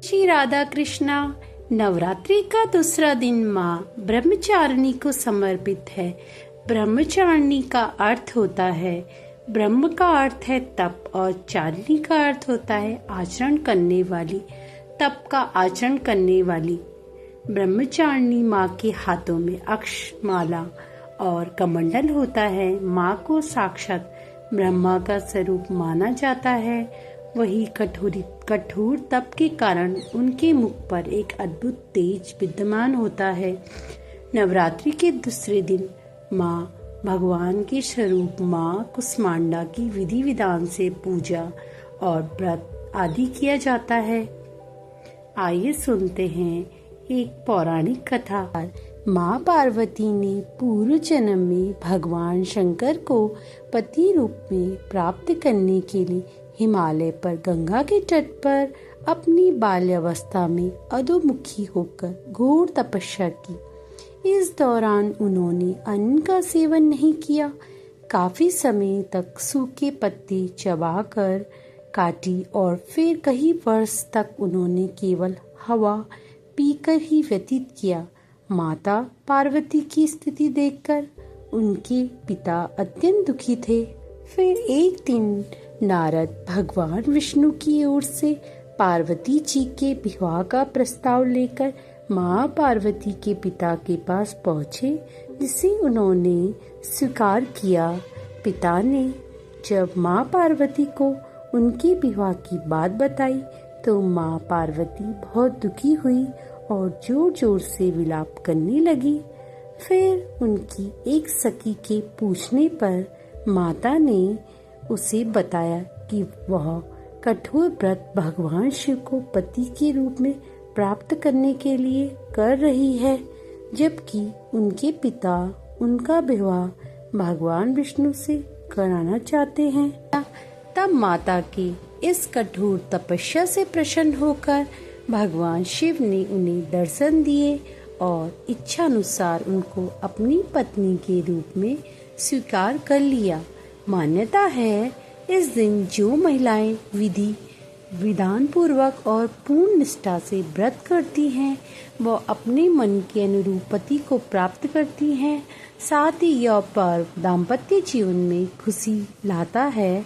श्री राधा कृष्णा। नवरात्रि का दूसरा दिन माँ ब्रह्मचारिणी को समर्पित है। ब्रह्मचारिणी का अर्थ होता है, ब्रह्म का अर्थ है तप और चारिणी का अर्थ होता है आचरण करने वाली, तप का आचरण करने वाली। ब्रह्मचारिणी माँ के हाथों में अक्षमाला और कमंडल होता है। माँ को साक्षात ब्रह्मा का स्वरूप माना जाता है। वही कठोर तप के कारण उनके मुख पर एक अद्भुत तेज विद्यमान होता है। नवरात्रि के दूसरे दिन माँ भगवान के स्वरूप माँ कुष्मांडा की विधि विधान से पूजा और व्रत आदि किया जाता है। आइए सुनते हैं एक पौराणिक कथा। माँ पार्वती ने पूर्व जन्म में भगवान शंकर को पति रूप में प्राप्त करने के लिए हिमालय पर गंगा के तट पर अपनी बाल्यावस्था में अधोमुखी होकर घोर तपस्या की। इस दौरान उन्होंने अन्न का सेवन नहीं किया। काफी समय तक सूखे पत्ते चबाकर काटी और फिर कई वर्ष तक उन्होंने केवल हवा पीकर ही व्यतीत किया। माता पार्वती की स्थिति देखकर उनके पिता अत्यंत दुखी थे। फिर एक दिन नारद भगवान विष्णु की ओर से पार्वती जी के विवाह का प्रस्ताव लेकर माँ पार्वती के पिता के पास पहुँचे, जिसे उन्होंने स्वीकार किया। पिता ने जब माँ पार्वती को उनके विवाह की बात बताई तो माँ पार्वती बहुत दुखी हुई और जोर जोर से विलाप करने लगी। फिर उनकी एक सखी के पूछने पर माता ने उसे बताया कि वह कठोर व्रत भगवान शिव को पति के रूप में प्राप्त करने के लिए कर रही है, जबकि उनके पिता उनका विवाह भगवान विष्णु से कराना चाहते हैं। तब माता की इस कठोर तपस्या से प्रसन्न होकर भगवान शिव ने उन्हें दर्शन दिए और इच्छा अनुसार उनको अपनी पत्नी के रूप में स्वीकार कर लिया। मान्यता है इस दिन जो महिलाएं विधि विधान पूर्वक और पूर्ण निष्ठा से व्रत करती हैं वो अपने मन के अनुरूप पति को प्राप्त करती हैं। साथ ही यह पर्व दाम्पत्य जीवन में खुशी लाता है।